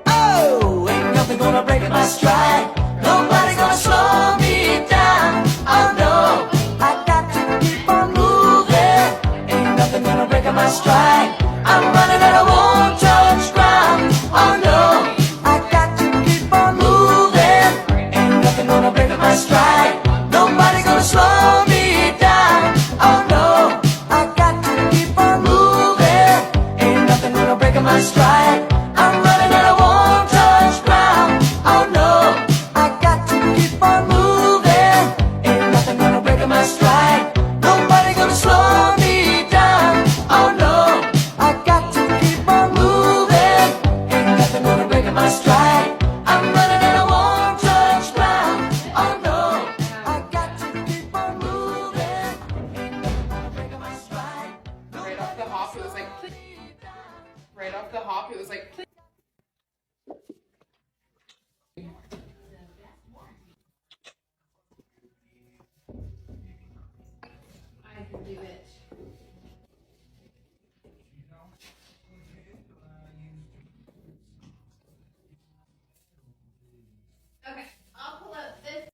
Oh, ain't nothing gonna break my stride. Nobody's gonna slow me down. Oh no, I got to keep on moving. Ain't nothing gonna break my stride. I'm running and I won't touch ground. Oh no, I got to keep on moving. Ain't nothing gonna break my stride. Nobody's gonna slow me down. Oh no, I got to keep on moving. Ain't nothing gonna break my stride. I'm running and I won't touch ground. Oh no, I got to keep on moving. Ain't nothing gonna break my stride. Nobody gonna slow me down. Oh no, I got to keep on moving. Ain't nothing gonna break my stride. I'm running and I won't touch ground. Oh no, I got to keep on moving. Ain't nothing gonna break my stride. Right off the hop, it was like click. Right off the hop, it was like click. I can do it. Okay.